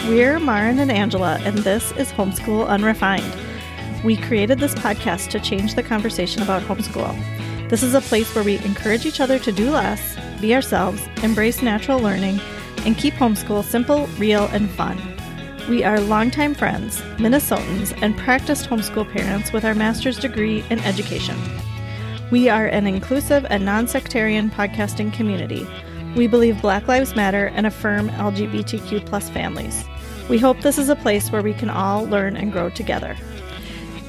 We're Maren and Angela, and this is Homeschool Unrefined. We created this podcast to change the conversation about homeschool. This is a place where we encourage each other to do less, be ourselves, embrace natural learning, and keep homeschool simple, real, and fun. We are longtime friends, Minnesotans, and practiced homeschool parents with our master's degree in education. We are an inclusive and non-sectarian podcasting community. We believe Black Lives Matter and affirm LGBTQ plus families. We hope this is a place where we can all learn and grow together.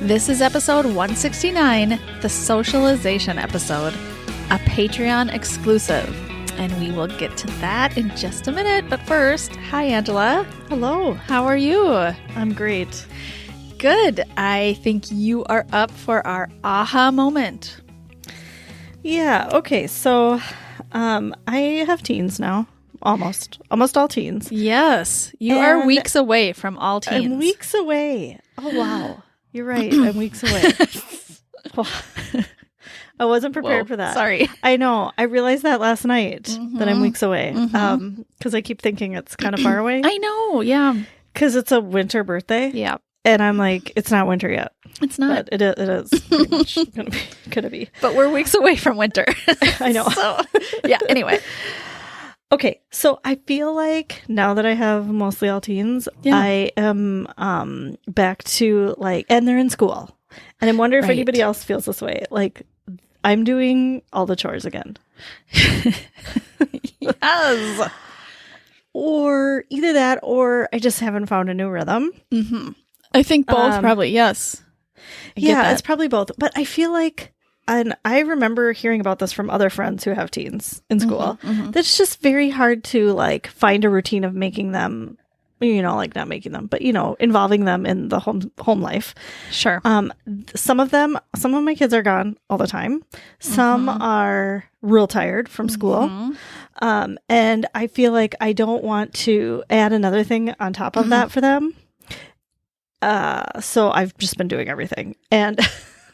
This is episode 169, the Socialization episode, a Patreon exclusive. And we will get to that in just a minute. But first, hi, Angela. Hello. How are you? I'm great. Good. I think you are up for our aha moment. Yeah. Okay. So I have teens now. Almost all teens. Yes. You are weeks away from all teens. I'm weeks away. Oh, wow. You're right. I'm weeks away. I wasn't prepared for that. Sorry. I know. I realized that last night that I'm weeks away because I keep thinking it's kind of far away. I know. Yeah. Because it's a winter birthday. Yeah. And I'm like, it's not winter yet. It's not. But it is pretty much gonna be. But we're weeks away from winter. I know. So, yeah. Anyway. Okay. So I feel like now that I have mostly all teens, I am back to and they're in school. And I wonder if anybody else feels this way. Like, I'm doing all the chores again. Yes. Or either that or I just haven't found a new rhythm. Mm-hmm. I think both probably, yes. Yeah, it's probably both. But I feel like, and I remember hearing about this from other friends who have teens in school, that's just very hard to find a routine of making them, not making them, but, involving them in the home life. Sure. Some of my kids are gone all the time. Some are real tired from school. And I feel like I don't want to add another thing on top of that for them. So I've just been doing everything. And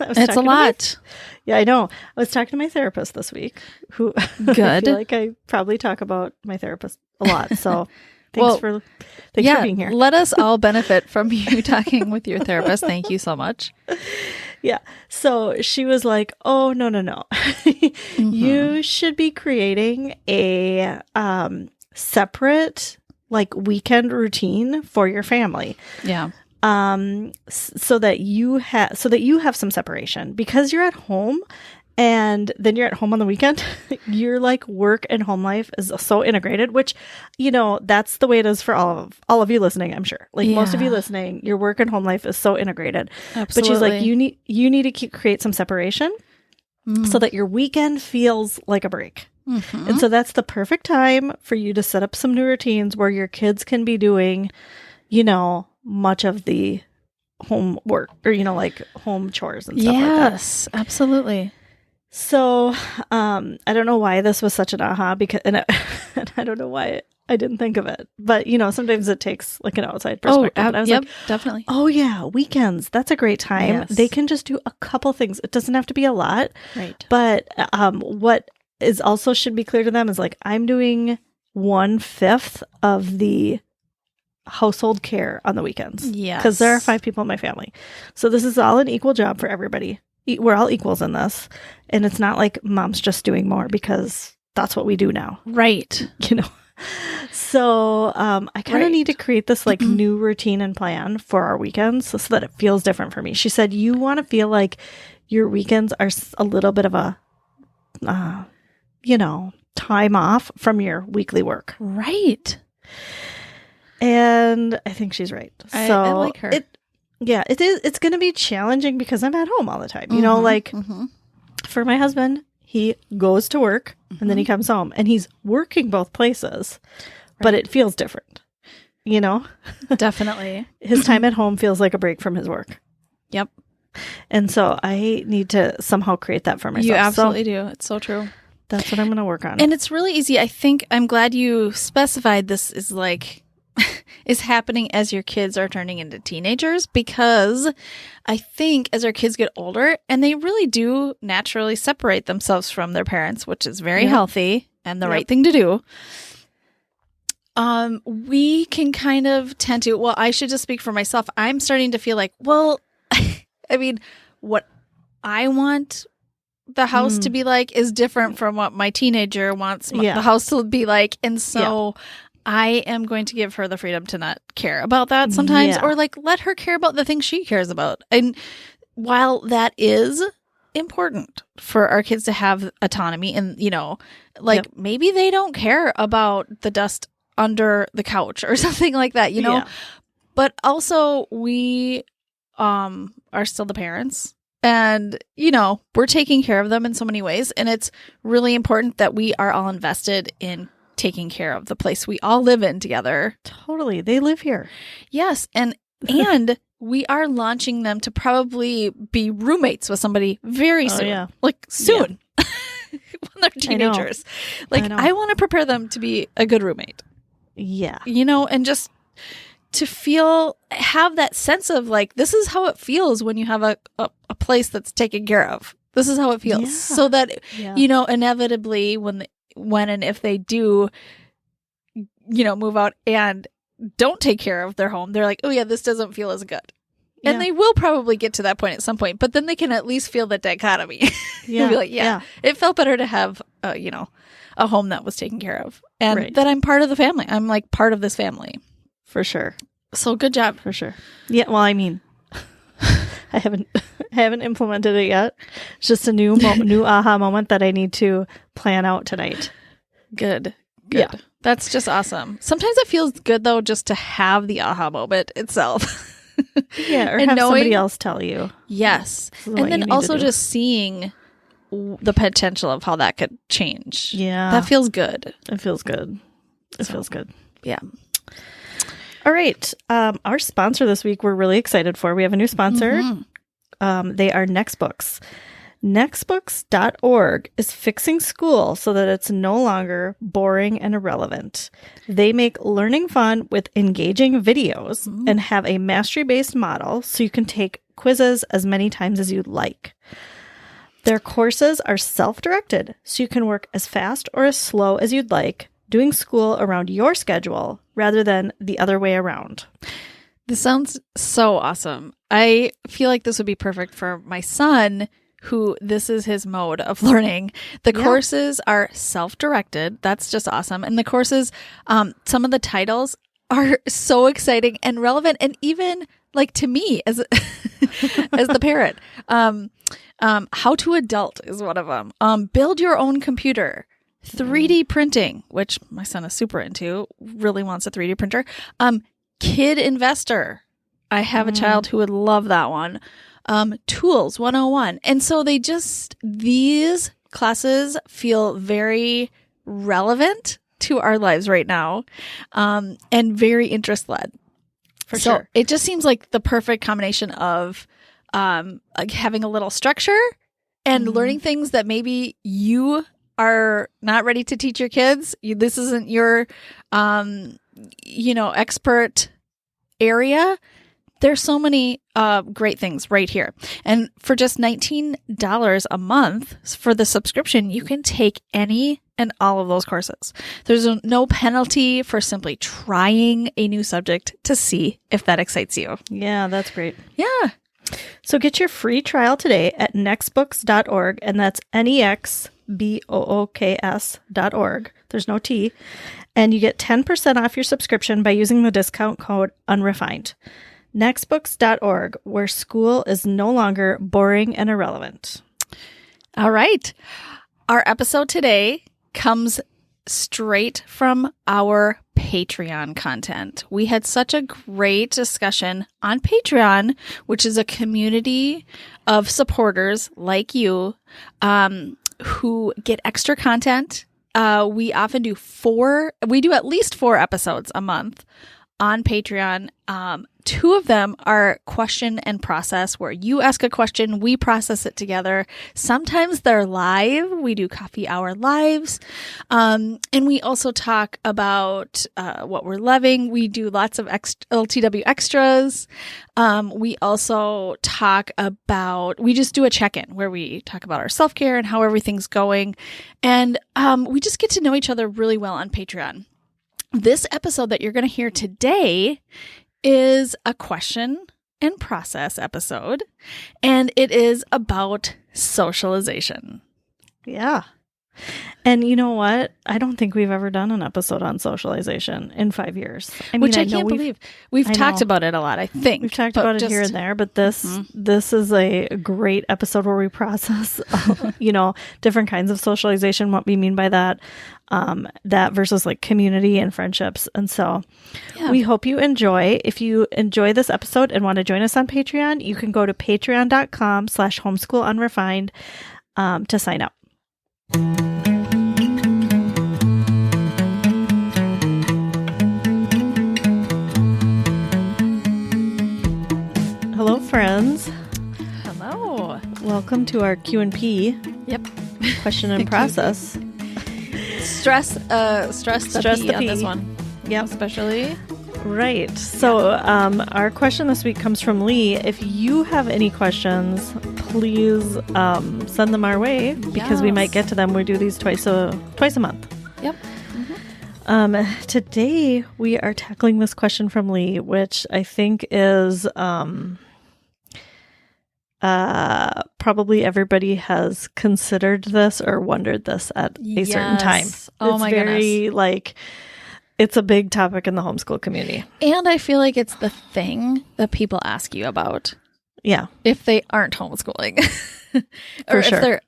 it's a lot. Yeah, I know. I was talking to my therapist this week, who Good. I feel like I probably talk about my therapist a lot. So thanks for being here. Let us all benefit from you talking with your therapist. Thank you so much. Yeah. So she was like, oh, no. You should be creating a separate weekend routine for your family. Yeah. So that you have some separation because you're at home and then you're at home on the weekend. Your work and home life is so integrated, which, that's the way it is for all of you listening, I'm sure. Most of you listening, your work and home life is so integrated. Absolutely. But she's like, you need to create some separation so that your weekend feels like a break. And so that's the perfect time for you to set up some new routines where your kids can be doing, much of the home work or, home chores and stuff like that. Yes, absolutely. So, I don't know why this was such an aha and I don't know why I didn't think of it, but sometimes it takes an outside perspective. And I was definitely. Oh yeah, weekends. That's a great time. Yes. They can just do a couple things. It doesn't have to be a lot. Right. But, what is also should be clear to them is I'm doing 1/5 of the household care on the weekends. Yes. Because there are 5 people in my family. So this is all an equal job for everybody. We're all equals in this. And it's not like mom's just doing more because that's what we do now. Right. So I kind of need to create this new routine and plan for our weekends so that it feels different for me. She said, you want to feel like your weekends are a little bit of a, time off from your weekly work. Right. And I think she's right. So I like her. It is. It's going to be challenging because I'm at home all the time. For my husband, he goes to work and then he comes home and he's working both places, but it feels different. Definitely. His time at home feels like a break from his work. Yep. And so I need to somehow create that for myself. You absolutely do. It's so true. That's what I'm going to work on. And it's really easy. I think I'm glad you specified this is is happening as your kids are turning into teenagers, because I think as our kids get older and they really do naturally separate themselves from their parents, which is very healthy and the right thing to do. We can kind of tend to, well, I should just speak for myself. I'm starting to feel like, well, I mean, what I want the house to be like is different from what my teenager wants the house to be like. And so I am going to give her the freedom to not care about that sometimes, or like let her care about the things she cares about. And while that is important for our kids to have autonomy and, you know, like maybe they don't care about the dust under the couch or something like that, you know, but also we are still the parents. And, you know, we're taking care of them in so many ways. And it's really important that we are all invested in taking care of the place we all live in together. Totally. They live here. Yes. And we are launching them to probably be roommates with somebody very soon. Yeah. Like soon. When they're teenagers. I want to prepare them to be a good roommate. Yeah. You know, and just to have that sense of like, this is how it feels when you have a place that's taken care of. This is how it feels. So that, you know, inevitably when and if they do, you know, move out and don't take care of their home, they're like, oh yeah, this doesn't feel as good. Yeah. And they will probably get to that point at some point, but then they can at least feel the dichotomy. Yeah. Be like, it felt better to have, you know, a home that was taken care of and that I'm part of the family. I'm like part of this family. For sure. So good job. For sure. Yeah. Well, I mean, I haven't implemented it yet. It's just a new aha moment that I need to plan out tonight. Good. Yeah. That's just awesome. Sometimes it feels good though, just to have the aha moment itself. Yeah. Or and have somebody else tell you. Yes. And then also just seeing the potential of how that could change. Yeah. That feels good. It feels good. It feels good. Yeah. All right. Our sponsor this week, we're really excited for. We have a new sponsor. They are Nextbooks. Nextbooks.org is fixing school so that it's no longer boring and irrelevant. They make learning fun with engaging videos and have a mastery-based model so you can take quizzes as many times as you'd like. Their courses are self-directed, so you can work as fast or as slow as you'd like, doing school around your schedule rather than the other way around. This sounds so awesome. I feel like this would be perfect for my son, who this is his mode of learning. The courses are self-directed. That's just awesome. And the courses, some of the titles are so exciting and relevant. And even like to me as as the parent, How to Adult is one of them. Build Your Own Computer. 3D printing, which my son is super into, really wants a 3D printer. Kid Investor. I have a child who would love that one. Tools 101. And so these classes feel very relevant to our lives right now, and very interest led. For sure. It just seems like the perfect combination of like having a little structure and learning things that maybe you are not ready to teach your kids. This isn't your, expert area. There's so many great things right here. And for just $19 a month for the subscription, you can take any and all of those courses. There's no penalty for simply trying a new subject to see if that excites you. Yeah, that's great. Yeah. So get your free trial today at nextbooks.org, and that's nexbooks.org. There's no T. And you get 10% off your subscription by using the discount code unrefined. Nextbooks.org, where school is no longer boring and irrelevant. All right. Our episode today comes straight from our Patreon content. We had such a great discussion on Patreon, which is a community of supporters like you who get extra content. We often do at least 4 episodes a month on Patreon. 2 of them are question and process, where you ask a question, we process it together. Sometimes they're live. We do coffee hour lives. And we also talk about what we're loving. We do lots of LTW extras. We also talk about, we just do a check-in where we talk about our self-care and how everything's going. And we just get to know each other really well on Patreon. This episode that you're going to hear today is a question and process episode, and it is about socialization. Yeah. And you know what? I don't think we've ever done an episode on socialization in 5 years. Which I can't believe. We've talked about it a lot, I think. We've talked about it here and there, but this is a great episode where we process, different kinds of socialization, what we mean by that, that versus like community and friendships. And so we hope you enjoy. If you enjoy this episode and want to join us on Patreon, you can go to patreon.com/homeschoolunrefined to sign up. Hello, friends. Hello. Welcome to our Q&P. Yep. Question and process. Stress the P on this one. Yep. Especially. Right. So our question this week comes from Lee. If you have any questions, please send them our way because we might get to them. We do these twice a month. Yep. Today we are tackling this question from Lee, which I think is probably everybody has considered this or wondered this at a certain time. Oh, my goodness. It's a big topic in the homeschool community. And I feel like it's the thing that people ask you about. Yeah. If they aren't homeschooling. For sure.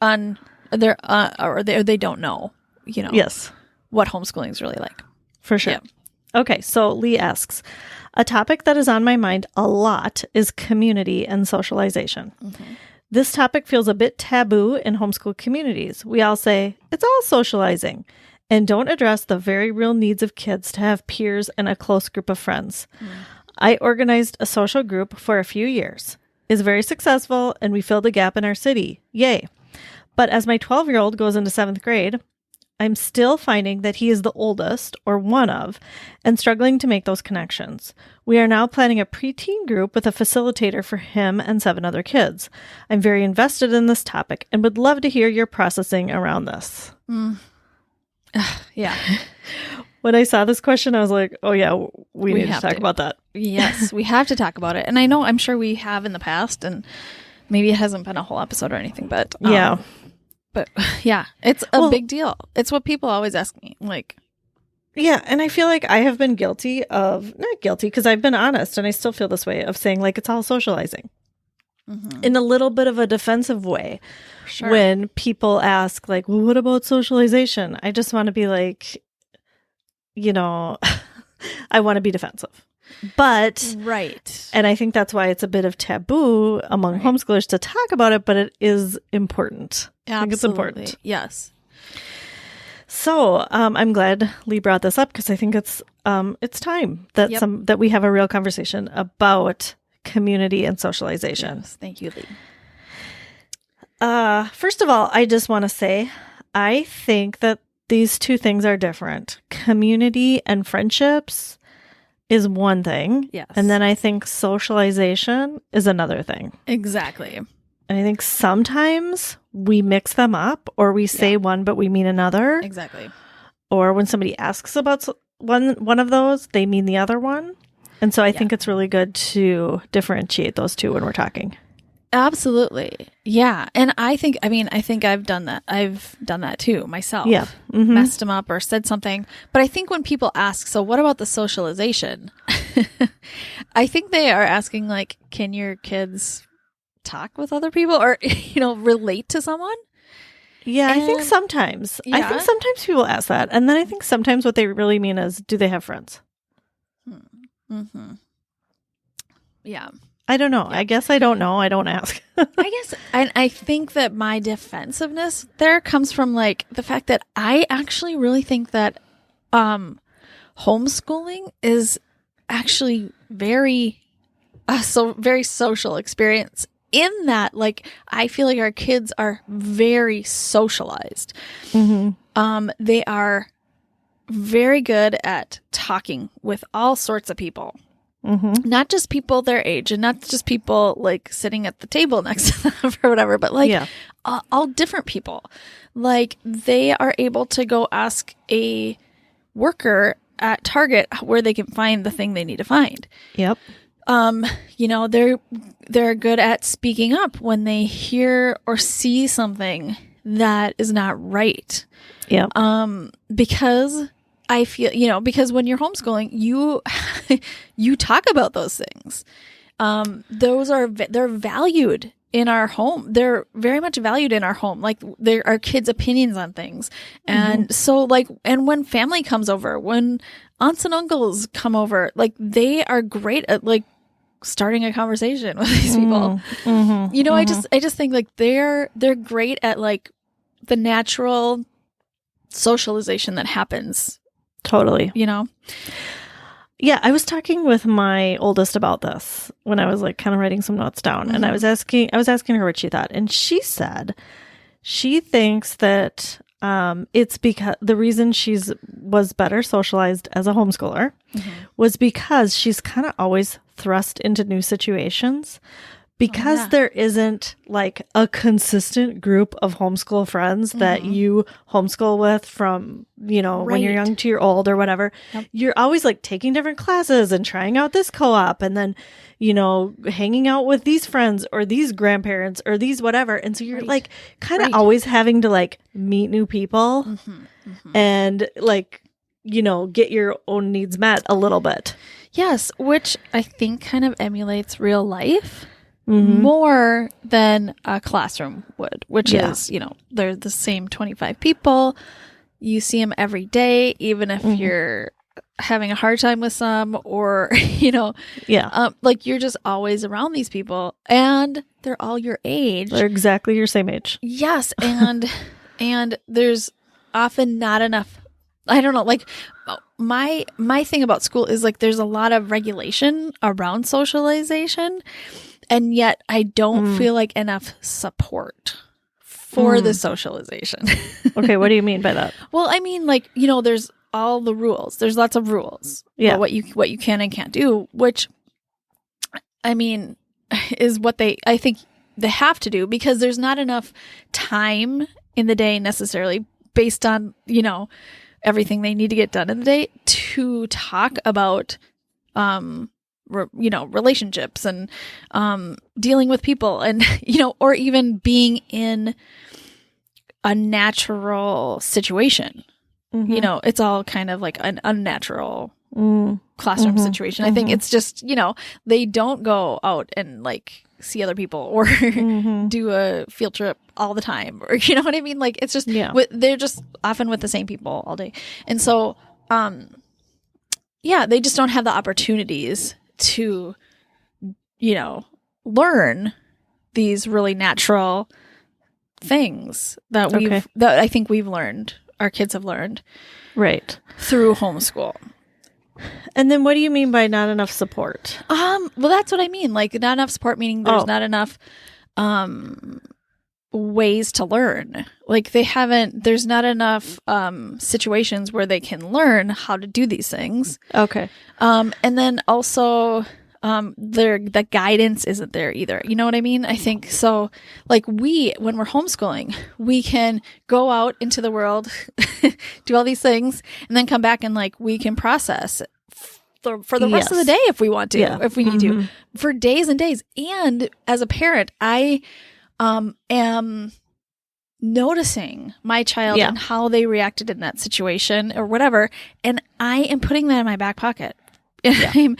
If they don't know, Yes. what homeschooling is really like. For sure. Yeah. Okay. So Lee asks, a topic that is on my mind a lot is community and socialization. Mm-hmm. This topic feels a bit taboo in homeschool communities. We all say, it's all socializing, and don't address the very real needs of kids to have peers and a close group of friends. I organized a social group for a few years. It's very successful, and we filled a gap in our city. Yay. But as my 12-year-old goes into 7th grade, I'm still finding that he is the oldest, or one of, and struggling to make those connections. We are now planning a preteen group with a facilitator for him and 7 other kids. I'm very invested in this topic and would love to hear your processing around this. Yeah. When I saw this question, I was like, oh yeah, we need to talk about that. Yes, we have to talk about it. And I'm sure we have in the past, and maybe it hasn't been a whole episode or anything, but yeah. But yeah, it's a big deal. It's what people always ask me. Yeah, and I feel like I have been not guilty, because I've been honest, and I still feel this way, of saying it's all socializing. Mm-hmm. In a little bit of a defensive way. Sure. When people ask, well, what about socialization? I just want to be I want to be defensive. But, right. And I think that's why it's a bit of taboo among homeschoolers to talk about it, but it is important. Absolutely. I think it's important. Yes. So I'm glad Lee brought this up, because I think it's time that that we have a real conversation about community and socialization. Yes, thank you, Lee. First of all, I just want to say, I think that these two things are different. Community and friendships is one thing. Yes. And then I think socialization is another thing. Exactly. And I think sometimes we mix them up, or we say one, but we mean another. Exactly. Or when somebody asks about one of those, they mean the other one. And so I think it's really good to differentiate those two when we're talking. Absolutely. Yeah. And I think I've done that. I've done that too myself. Yeah. Mm-hmm. Messed them up or said something. But I think when people ask, so what about the socialization? I think they are asking, can your kids talk with other people or, relate to someone? Yeah, I think sometimes. Yeah. I think sometimes people ask that. And then I think sometimes what they really mean is, do they have friends? Mm-hmm. Yeah. I don't know. Yeah. I guess I don't know. I don't ask. I think that my defensiveness there comes from the fact that I actually really think that homeschooling is actually very social experience, in that I feel like our kids are very socialized. Mm-hmm. They are very good at talking with all sorts of people. Mm-hmm. Not just people their age, and not just people sitting at the table next to them or whatever, but all different people. They are able to go ask a worker at Target where they can find the thing they need to find. Yep. They're good at speaking up when they hear or see something that is not right. Yep. Because I feel, because when you're homeschooling, you talk about those things. They're valued in our home. They're very much valued in our home. Like there are kids' opinions on things. And so and when family comes over, when aunts and uncles come over, like they are great at like starting a conversation with these people. I just think like they're great at like the natural socialization that happens. Totally. Yeah, I was talking with my oldest about this when I was like kind of writing some notes down, and I was asking her what she thought, and she said she thinks that it's because the reason was better socialized as a homeschooler was because she's kind of always thrust into new situations. Because there isn't like a consistent group of homeschool friends that you homeschool with from, when you're young to you're old or whatever, you're always like taking different classes and trying out this co-op and then, hanging out with these friends or these grandparents or these whatever. And so you're like kind of always having to like meet new people and like, get your own needs met a little bit. Yes, which I think kind of emulates real life. More than a classroom would, which is, they're the same 25 people. You see them every day, even if you're having a hard time with some or, like you're just always around these people and they're all your age. They're exactly your same age. Yes. And there's often not enough. I don't know, like my thing about school is like there's a lot of regulation around socialization. And yet I don't feel like enough support for the socialization. Okay, what do you mean by that? Well, I mean, like, there's all the rules. There's lots of rules. Yeah. What you can and can't do, which, I mean, is what I think they have to do because there's not enough time in the day necessarily based on, everything they need to get done in the day to talk about, relationships and dealing with people and or even being in a natural situation. It's all kind of like an unnatural classroom situation. I think it's just they don't go out and like see other people or do a field trip all the time or what I mean, like it's just they're just often with the same people all day, and so they just don't have the opportunities to, learn these really natural things that that I think we've learned, our kids have learned. Right. Through homeschool. And then what do you mean by not enough support? Well, that's what I mean. Like not enough support, meaning there's not enough, ways to learn. Like there's not enough, situations where they can learn how to do these things. Okay. And then also, the guidance isn't there either. You know what I mean? I think so. Like when we're homeschooling, we can go out into the world, do all these things, and then come back and like we can process for the rest of the day if we want to, if we need to, for days and days. And as a parent, I am noticing my child and how they reacted in that situation or whatever, and I am putting that in my back pocket. And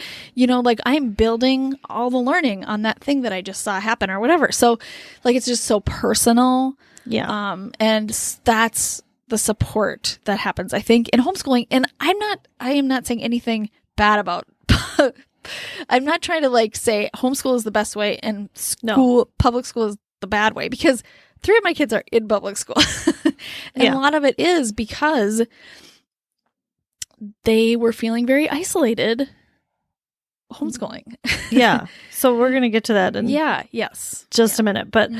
I'm building all the learning on that thing that I just saw happen or whatever. So like, it's just so personal. Yeah. And that's the support that happens, I think, in homeschooling. And I am not saying anything bad about, I'm not trying to like say homeschool is the best way and public school is the bad way, because 3 of my kids are in public school. And a lot of it is because they were feeling very isolated homeschooling. Yeah. So we're going to get to that in just a minute. But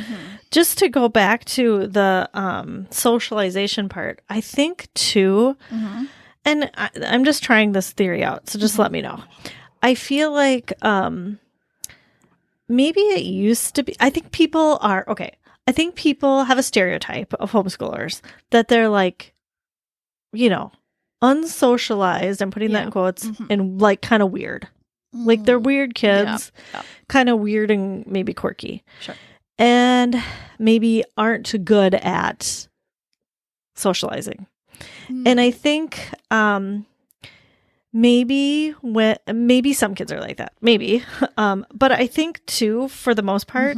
just to go back to the socialization part, I think too, and I'm just trying this theory out, so just let me know. I feel like maybe it used to be, I think people have a stereotype of homeschoolers that they're like, unsocialized, I'm putting that in quotes, and like kind of weird. Like they're weird kids, kind of weird and maybe quirky. Sure. And maybe aren't good at socializing. And I think maybe some kids are like that. Maybe. But I think too, for the most part,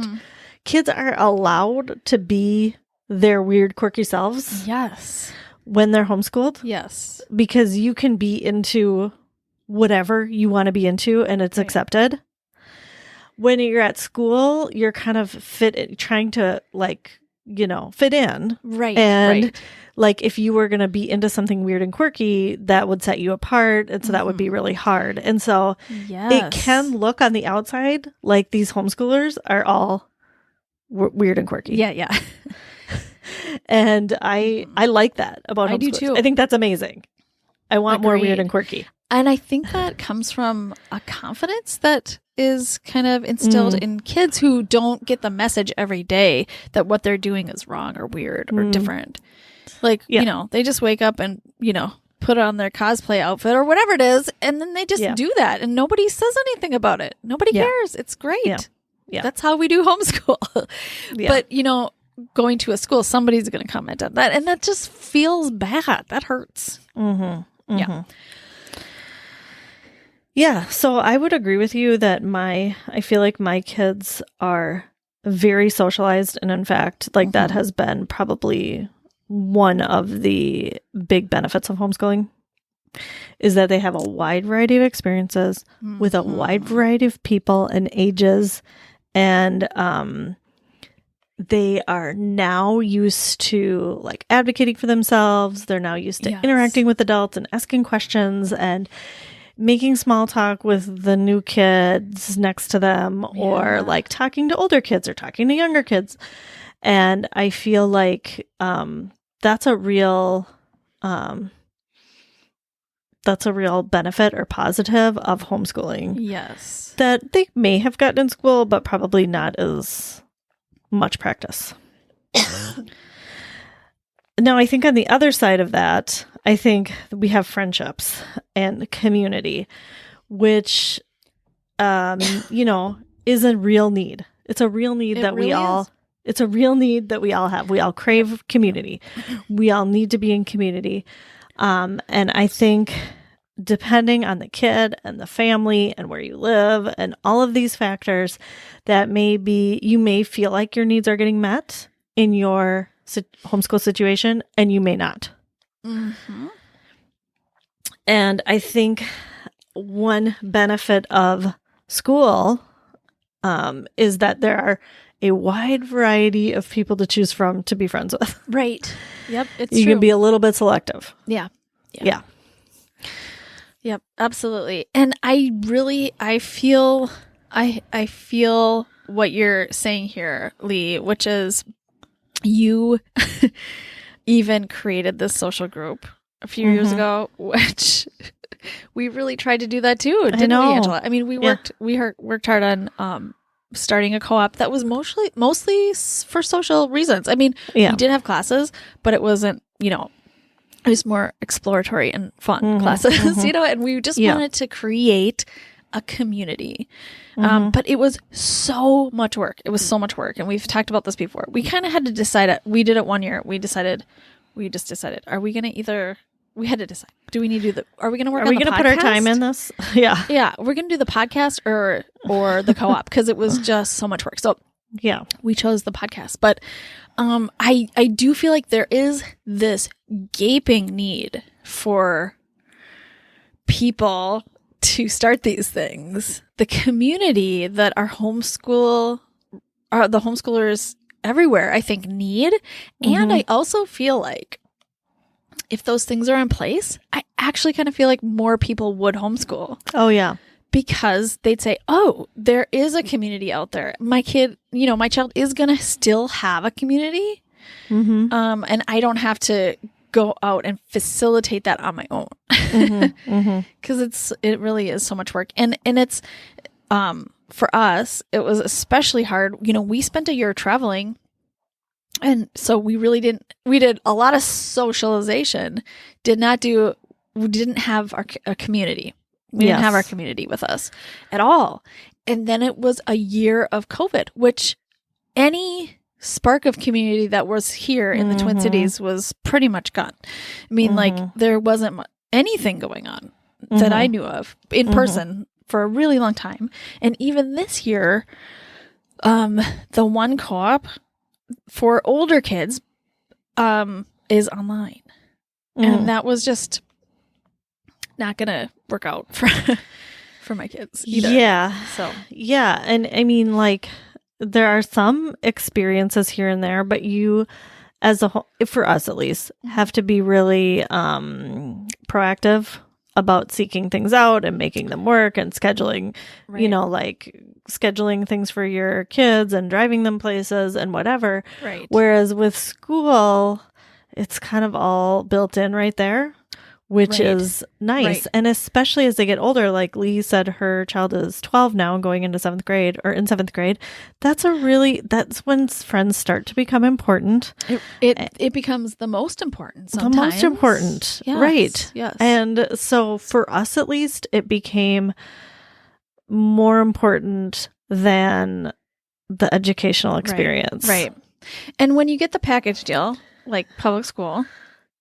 kids are allowed to be their weird, quirky selves. Yes. When they're homeschooled. Yes. Because you can be into whatever you want to be into and it's accepted. When you're at school, you're kind of trying to fit in. Right. And like if you were going to be into something weird and quirky, that would set you apart. And so that would be really hard. And so it can look on the outside like these homeschoolers are all weird and quirky. Yeah. Yeah. And I like that about homeschoolers. I do too. I think that's amazing. I want more weird and quirky. And I think that comes from a confidence that is kind of instilled in kids who don't get the message every day that what they're doing is wrong or weird or different. Like, they just wake up and, put on their cosplay outfit or whatever it is, and then they just do that, and nobody says anything about it. Nobody cares. It's great. Yeah. That's how we do homeschool. But, going to a school, somebody's going to comment on that, and that just feels bad. That hurts. Yeah. Yeah, so I would agree with you that I feel like my kids are very socialized. And in fact, like that has been probably one of the big benefits of homeschooling is that they have a wide variety of experiences with a wide variety of people and ages. And they are now used to like advocating for themselves. They're now used to interacting with adults and asking questions and making small talk with the new kids next to them or like talking to older kids or talking to younger kids. And I feel like that's a real benefit or positive of homeschooling. Yes. That they may have gotten in school, but probably not as much practice. Now, I think on the other side of that, I think we have friendships and community, which, is a real need. It's a real need it's a real need that we all have. We all crave community. We all need to be in community. And I think depending on the kid and the family and where you live and all of these factors, that you may feel like your needs are getting met in your homeschool situation, and you may not. And I think one benefit of school is that there are a wide variety of people to choose from to be friends with. Right. Yep. It's you true. can be a little bit selective. Yeah. Yep. Absolutely. And I feel what you're saying here, Lee, which is you even created this social group a few years ago, which we really tried to do that too, didn't we, Angela? I mean, we worked hard on starting a co-op that was mostly for social reasons. I mean, we did have classes, but it wasn't, it was more exploratory and fun classes, and we just wanted to create a community. But it was so much work. It was so much work. And we've talked about this before. We kind of had to decide we did it one year. We just decided, are we going to we had to decide, do we need to do are we going to work on the podcast? Are we going to put our time in this? Yeah. Yeah. We're going to do the podcast or the co-op because it was just so much work. So yeah, we chose the podcast, but I do feel like there is this gaping need for people to start these things. The community that the homeschoolers everywhere, I think, need. And I also feel like if those things are in place, I actually kind of feel like more people would homeschool. Oh, yeah. Because they'd say, oh, there is a community out there. My kid, my child is going to still have a community. And I don't have to go out and facilitate that on my own. Because it really is so much work. And it's, for us, it was especially hard. We spent a year traveling. And so we did a lot of socialization, did not do we didn't have a community. We didn't have our community with us at all. And then it was a year of COVID, which any spark of community that was here in the Twin Cities was pretty much gone. I mean, like, there wasn't anything going on that I knew of in person for a really long time. And even this year, the one co-op for older kids is online. And that was just not going to work out for my kids either. Yeah. So, yeah. And I mean, like, there are some experiences here and there, but you, as a whole, for us at least, have to be really proactive about seeking things out and making them work and scheduling, you know, like scheduling things for your kids and driving them places and whatever. Right. Whereas with school, it's kind of all built in right there, which is nice. Right. And especially as they get older, like Lee said, her child is 12 now and going into 7th grade or in 7th grade. That's when friends start to become important. It becomes the most important sometimes. The most important. Yes. Right. Yes. And so for us, at least, it became more important than the educational experience. Right. And when you get the package deal, like public school,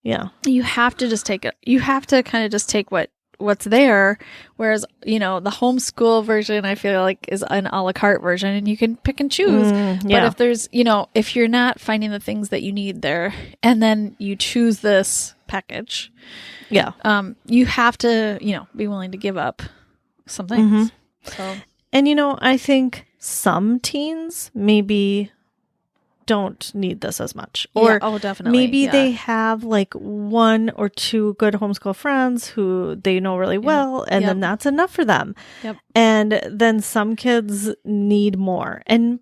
yeah, you have to just take it. You have to kind of just take what's there. Whereas, you know, the homeschool version, I feel like, is an a la carte version and you can pick and choose. But if there's, you know, if you're not finding the things that you need there and then you choose this package, you have to, you know, be willing to give up some things. So. And, you know, I think some teens maybe don't need this as much. Or definitely. Maybe they have like one or two good homeschool friends who they know really well, and then that's enough for them. Yep. And then some kids need more. And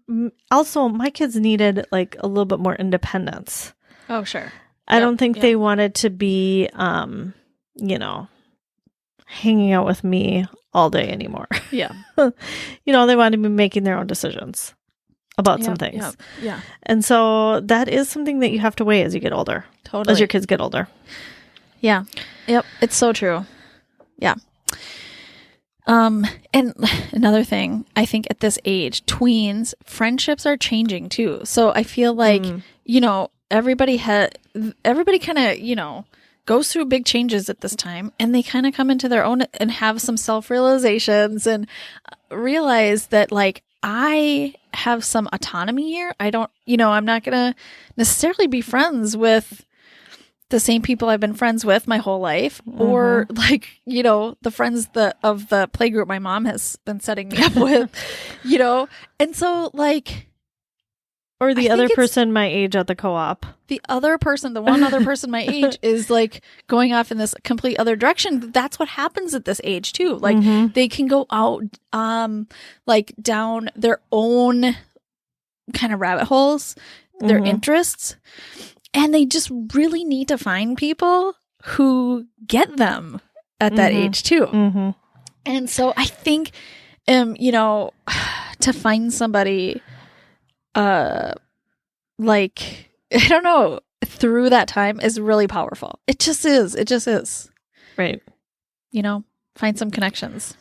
also my kids needed like a little bit more independence. Oh, sure. I don't think they wanted to be, you know, hanging out with me all day anymore. Yeah. You know, they wanted to be making their own decisions about some things. Yeah. And so that is something that you have to weigh as you get older. Totally. As your kids get older. Yeah. Yep. It's so true. Yeah. And another thing, I think at this age, tweens, friendships are changing too. So I feel like, you know, everybody kind of, you know, goes through big changes at this time, and they kind of come into their own and have some self-realizations and realize that, like, I have some autonomy here. I don't, you know, I'm not going to necessarily be friends with the same people I've been friends with my whole life, or like, you know, the friends of the playgroup my mom has been setting me up with, you know? And so, like, or the other person my age at the co-op. The one other person my age is like going off in this complete other direction. That's what happens at this age too. Like they can go out, like down their own kind of rabbit holes, their interests, and they just really need to find people who get them at that age too. And so I think, you know, to find somebody, like, I don't know, through that time is really powerful. It just is. Right. You know, find some connections.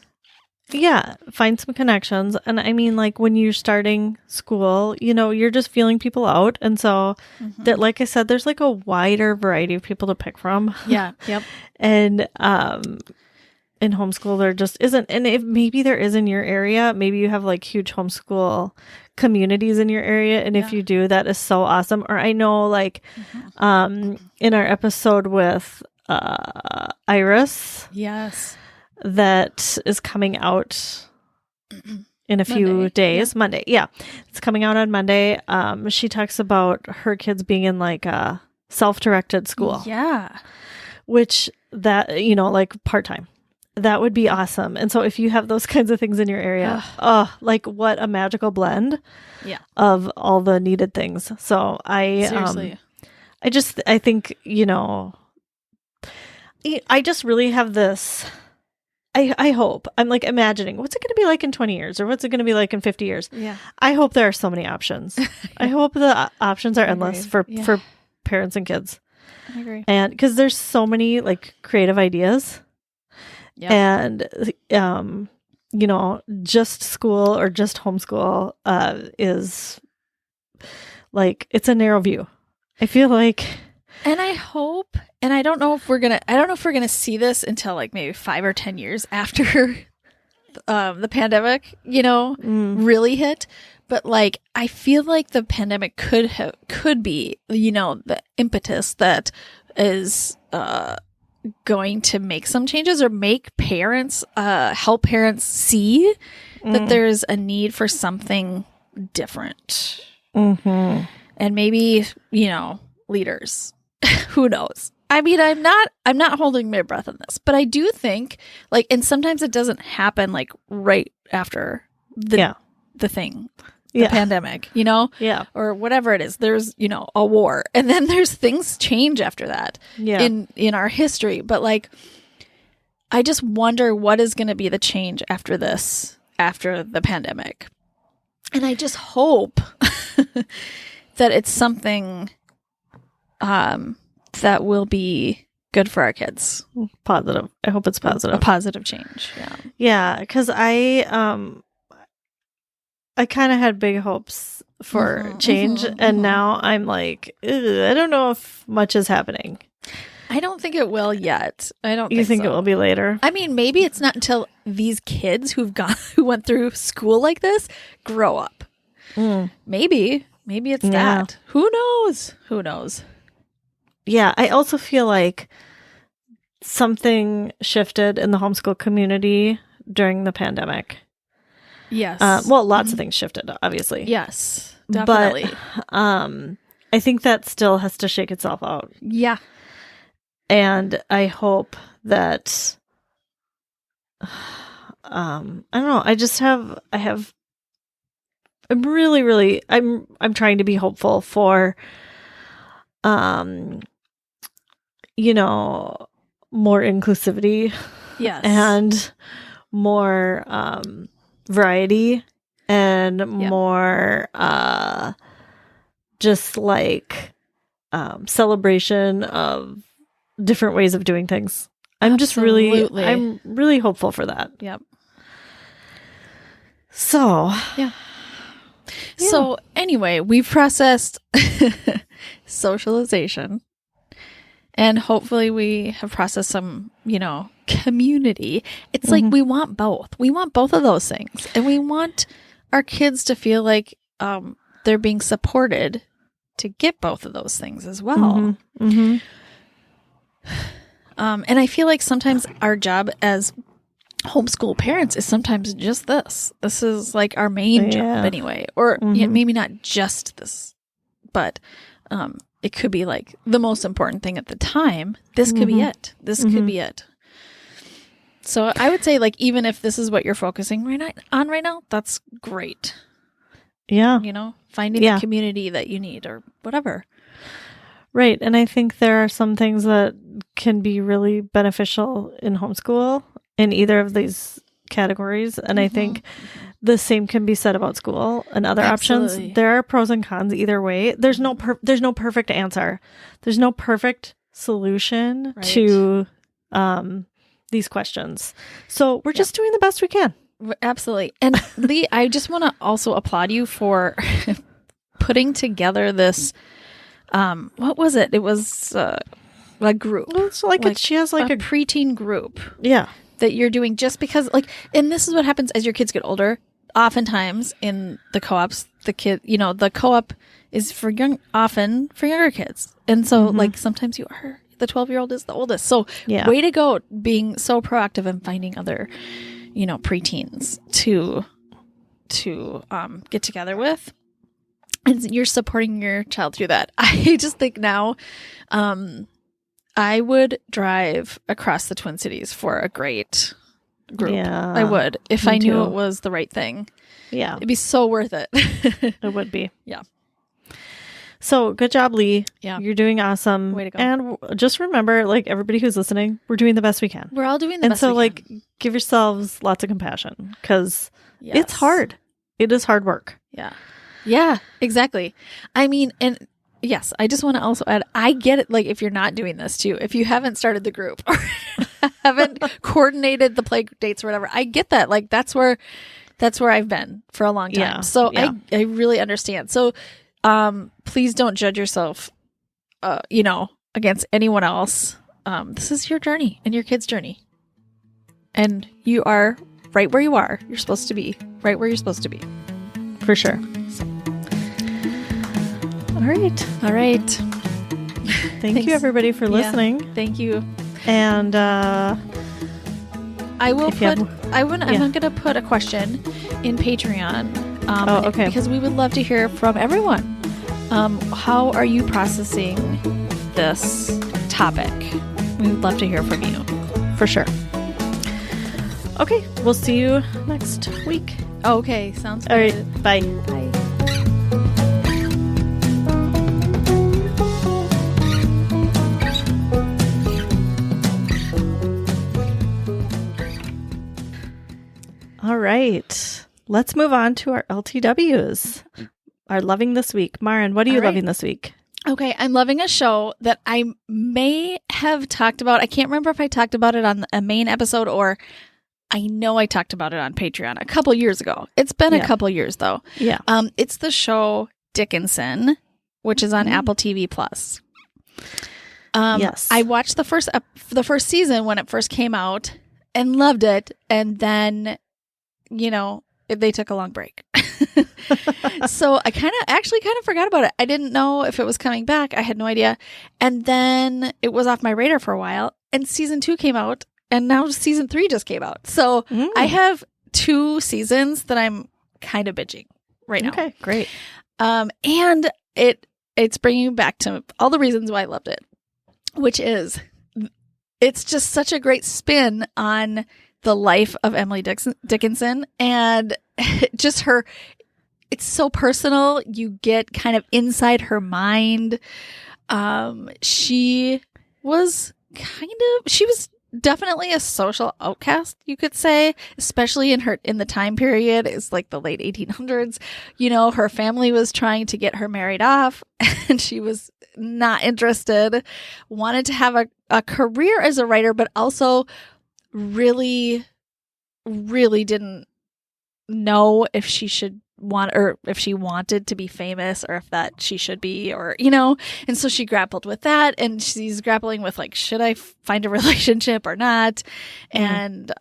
Yeah, find some connections. And I mean, like, when you're starting school, you know, you're just feeling people out. And so that, like I said, there's like a wider variety of people to pick from. Yeah. Yep. And in homeschool, there just isn't. And if maybe there is in your area, maybe you have like huge homeschool communities in your area. And if you do, that is so awesome. Or I know, like, in our episode with Iris. Yes. That is coming out in a few days. Yeah. Monday. Yeah. It's coming out on Monday. She talks about her kids being in like a self-directed school. Yeah. Which that, you know, like part-time. That would be awesome. And so if you have those kinds of things in your area, like what a magical blend of all the needed things. So I think, you know, I just really have this, I hope, I'm like imagining, what's it going to be like in 20 years or what's it going to be like in 50 years? Yeah. I hope there are so many options. I hope the options are endless for parents and kids. I agree. And because there's so many like creative ideas. Yep. And, just school or just homeschool is like, it's a narrow view. I feel like. And I hope, and I don't know if we're going to see this until like maybe 5 or 10 years after the pandemic, really hit. But like, I feel like the pandemic could be, the impetus that is, going to make some changes or make parents, help parents see that there's a need for something different. Mm-hmm. And maybe, leaders, who knows? I mean, I'm not holding my breath on this, but I do think like, and sometimes it doesn't happen like right after the thing. The pandemic, or whatever it is. There's, a war, and then there's things change after that in our history. But like, I just wonder what is going to be the change after the pandemic. And I just hope that it's something that will be good for our kids. Positive. I hope it's positive. A positive change. Yeah. Yeah. Because I kind of had big hopes for change, and now I'm like, I don't know if much is happening. I don't think it will yet. You think it will be later? I mean, maybe it's not until these kids who went through school like this grow up. Maybe it's that. Who knows? Yeah, I also feel like something shifted in the homeschool community during the pandemic. Yes. Lots of things shifted, obviously. Yes, definitely. But I think that still has to shake itself out. Yeah. And I hope that, I don't know. I'm really, I'm trying to be hopeful for, more inclusivity. Yes. And more, variety and more just like celebration of different ways of doing things. I'm really hopeful for that. Yep. So So anyway, we've processed socialization, and hopefully we have processed some, community. It's like we want both. We want both of those things. And we want our kids to feel like they're being supported to get both of those things as well. And I feel like sometimes our job as homeschool parents is sometimes just this. This is like our main job anyway. Or maybe not just this, but it could be like the most important thing at the time. This could be it. This could be it. So I would say, like, even if this is what you're focusing on right now, that's great. Yeah. Finding the community that you need or whatever. Right. And I think there are some things that can be really beneficial in homeschool in either of these categories. And I think the same can be said about school and other options. There are pros and cons either way. There's no perfect answer. There's no perfect solution to these questions. So we're just doing the best we can. Absolutely. And Lee, I just want to also applaud you for putting together this, what was it? It was a group. Well, it's she has like a preteen group. Yeah. That you're doing just because and this is what happens as your kids get older. Oftentimes in the co-ops, the co-op is often for younger kids. And so sometimes you are, the 12-year-old is the oldest. So way to go being so proactive and finding other, preteens to get together with. And you're supporting your child through that. I just think now, I would drive across the Twin Cities for a great group. Yeah, I would. If I knew it was the right thing. Yeah. It'd be so worth it. It would be. Yeah. So good job, Lee. Yeah. You're doing awesome. Way to go. And just remember, everybody who's listening, we're doing the best we can. We're all doing the best we can. And so, give yourselves lots of compassion because it's hard. It is hard work. Yeah. Yeah, exactly. I mean, and yes, I just want to also add, I get it. Like if you're not doing this too, if you haven't started the group or haven't coordinated the play dates or whatever, I get that. Like that's where I've been for a long time. Yeah. So Yeah. I really understand. So please don't judge yourself, against anyone else. This is your journey and your kid's journey. And you are right where you are. You're supposed to be right where you're supposed to be. For sure. All right. Thank you everybody for listening. Yeah, thank you. And I will if you put. have- I'm going to put a question in Patreon. Okay. Because we would love to hear from everyone. How are you processing this topic? We would love to hear from you, for sure. Okay, we'll see you next week. Okay, sounds good. All right, bye. Bye. All right, let's move on to our LTWs. Our loving this week. Maren, what are you loving this week? Okay, I'm loving a show that I may have talked about. I can't remember if I talked about it on a main episode or I know I talked about it on Patreon a couple years ago. It's been a couple years though. Yeah. It's the show Dickinson, which is on Apple TV Plus. Yes. I watched the first season when it first came out and loved it, and then they took a long break. So I kind of forgot about it. I didn't know if it was coming back. I had no idea. And then it was off my radar for a while, and season 2 came out, and now season 3 just came out. So I have 2 seasons that I'm kind of binging right now. Okay, great. And it's bringing me back to all the reasons why I loved it, which is it's just such a great spin on the life of Emily Dickinson, and just her. It's so personal. You get kind of inside her mind. She was definitely a social outcast, you could say, especially in the time period. It's like the late 1800s. Her family was trying to get her married off, and she was not interested. Wanted to have a career as a writer, but also really, really didn't know if she should or if she wanted to be famous, or if that she should be, or and so she grappled with that, and she's grappling with like, should I find a relationship or not? And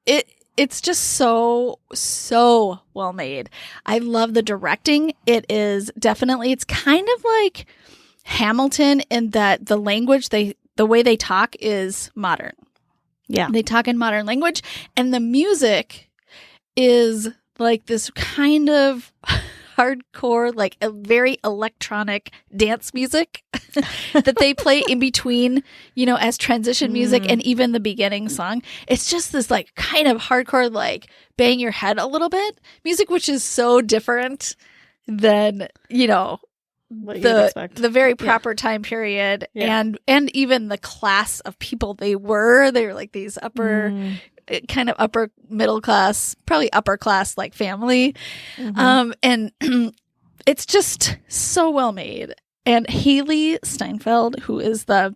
it's just so well made. I love the directing. It's kind of like Hamilton in that the language the way they talk is modern. Yeah. They talk in modern language, and the music is like this kind of hardcore, like a very electronic dance music that they play in between, as transition music and even the beginning song. It's just this like kind of hardcore, like bang your head a little bit music, which is so different than, What you'd expect. the very proper time period and even the class of people they were like these kind of upper middle class, probably upper class like family. And it's just so well made. And Haley Steinfeld, who is the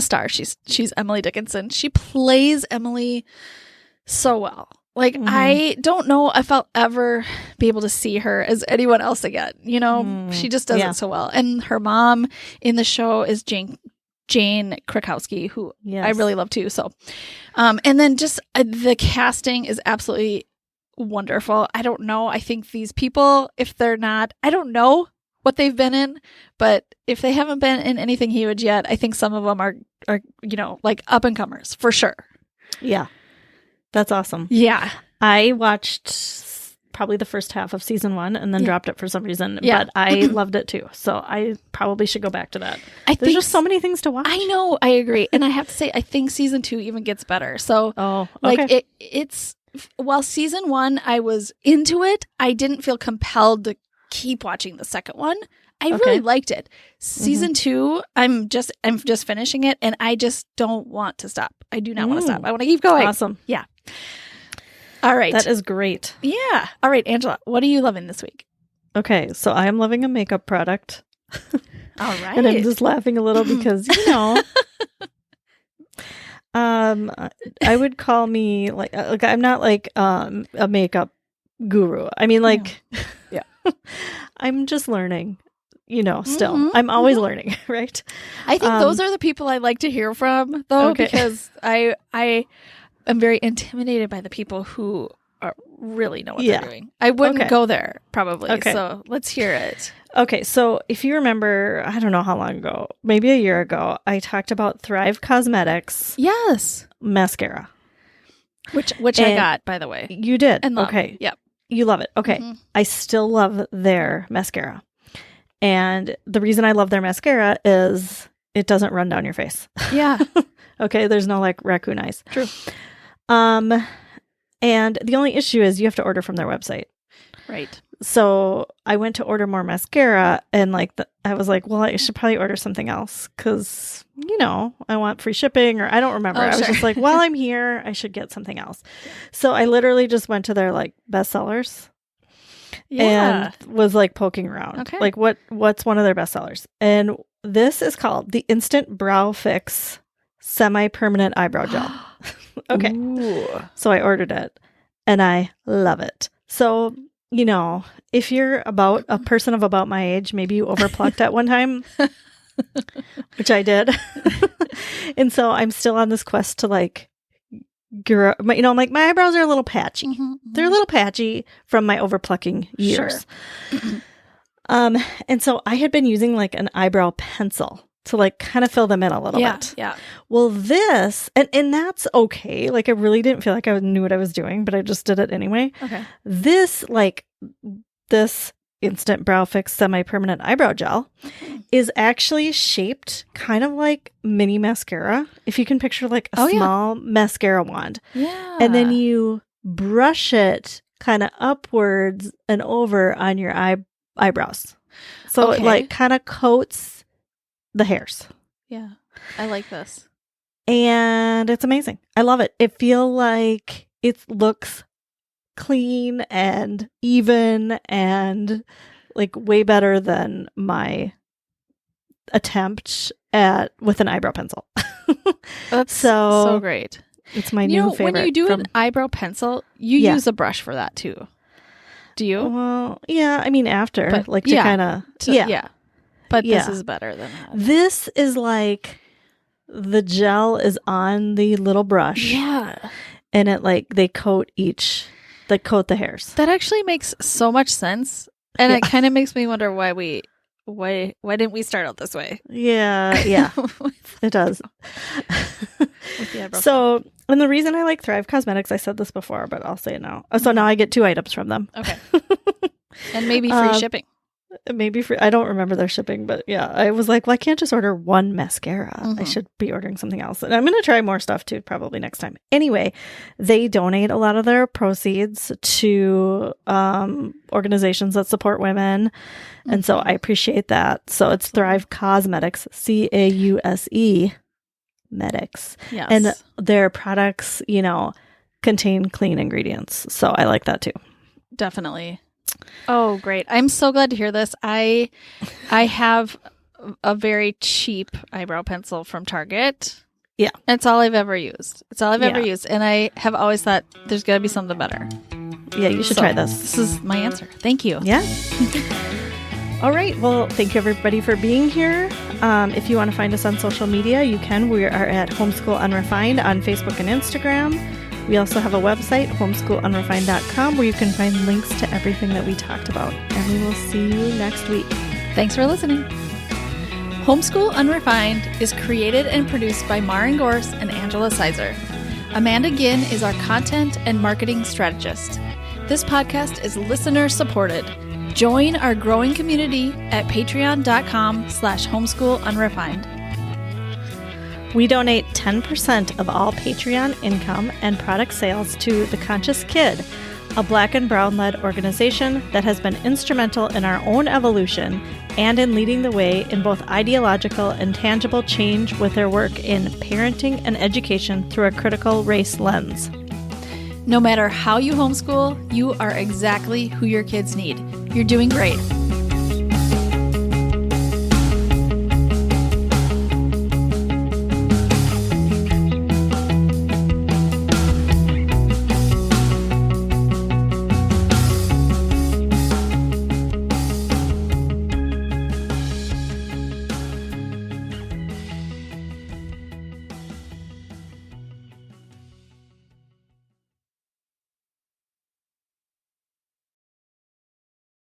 star, she's Emily Dickinson. She plays Emily so well. Like, I don't know if I'll ever be able to see her as anyone else again. She just does it so well. And her mom in the show is Jane Krakowski, who I really love too. So, and then just the casting is absolutely wonderful. I don't know. I think these people, if they're not, I don't know what they've been in, but if they haven't been in anything huge yet, I think some of them are like up and comers for sure. Yeah. That's awesome. Yeah. I watched probably the first half of season 1 and then dropped it for some reason. Yeah. But I loved it too. So I probably should go back to that. There's just so many things to watch. I know. I agree. And I have to say, I think season 2 even gets better. So it's while season 1, I was into it, I didn't feel compelled to keep watching the second one. I really liked it. Season 2, I'm just finishing it, and I just don't want to stop. I do not want to stop. I want to keep going. Awesome. Yeah. All right. That is great. Yeah. All right, Angela, what are you loving this week? Okay, so I am loving a makeup product. All right. And I'm just laughing a little because, I would call me like I'm not like a makeup guru. I mean, like, Yeah. I'm just learning, still. I'm always learning, right? I think those are the people I like to hear from, though, because I am very intimidated by the people who really know what they're doing. I wouldn't go there, probably. Okay. So let's hear it. Okay, so if you remember, I don't know how long ago, maybe a year ago, I talked about Thrive Cosmetics. Yes. Mascara. Which I got, by the way. You did? And love. Okay. Yep. You love it. Okay. Mm-hmm. I still love their mascara. And the reason I love their mascara is it doesn't run down your face. Yeah. Okay, there's no like raccoon eyes. True. And the only issue is you have to order from their website. Right. So I went to order more mascara and I was like, well, I should probably order something else because, I want free shipping or I don't remember. I was just like, while I'm here, I should get something else. So I literally just went to their like bestsellers and was like poking around. Okay. Like what's one of their bestsellers? And this is called the Instant Brow Fix Semi-Permanent Eyebrow Gel. Okay. Ooh. So I ordered it and I love it. So, if you're about a person of about my age, maybe you overplucked at one time, which I did. And so I'm still on this quest to like, grow, I'm like, my eyebrows are a little patchy. Mm-hmm. They're a little patchy from my overplucking years. Sure. And so I had been using like an eyebrow pencil to like kind of fill them in a little bit. Yeah. Well, this, and that's okay. Like I really didn't feel like I knew what I was doing, but I just did it anyway. Okay. This Instant Brow Fix Semi-Permanent Eyebrow Gel is actually shaped kind of like mini mascara. If you can picture like a small mascara wand. Yeah. And then you brush it kind of upwards and over on your eyebrows. So it like kind of coats the hairs. Yeah. I like this. And it's amazing. I love it. It feels like it looks clean and even and like way better than my attempt with an eyebrow pencil. That's so great. It's my new favorite. When you do an eyebrow pencil, you use a brush for that too. Do you? Well, yeah. I mean, after to kind of yeah. But this is better than that. This is like the gel is on the little brush. Yeah. And it like they coat the hairs. That actually makes so much sense. And it kind of makes me wonder why didn't we start out this way? Yeah. Yeah. It does. So, and the reason I like Thrive Cosmetics, I said this before, but I'll say it now. So now I get 2 items from them. Okay. And maybe free shipping. Maybe I don't remember their shipping, but yeah, I was like, well, I can't just order one mascara. Mm-hmm. I should be ordering something else. And I'm going to try more stuff too, probably next time. Anyway, they donate a lot of their proceeds to organizations that support women. Mm-hmm. And so I appreciate that. So it's Thrive Cosmetics, CAUSE Medics. Yes. And their products, contain clean ingredients. So I like that too. Definitely. Oh, great. I'm so glad to hear this. I have a very cheap eyebrow pencil from Target. Yeah. It's all I've ever used. And I have always thought there's got to be something better. Yeah, you should try this. This is my answer. Thank you. Yeah. All right. Well, thank you everybody for being here. If you want to find us on social media, you can. We are at Homeschool Unrefined on Facebook and Instagram. We also have a website, homeschoolunrefined.com, where you can find links to everything that we talked about. And we will see you next week. Thanks for listening. Homeschool Unrefined is created and produced by Maren Gorse and Angela Sizer. Amanda Ginn is our content and marketing strategist. This podcast is listener supported. Join our growing community at patreon.com/homeschoolunrefined. We donate 10% of all Patreon income and product sales to The Conscious Kid, a Black and Brown-led organization that has been instrumental in our own evolution and in leading the way in both ideological and tangible change with their work in parenting and education through a critical race lens. No matter how you homeschool, you are exactly who your kids need. You're doing great.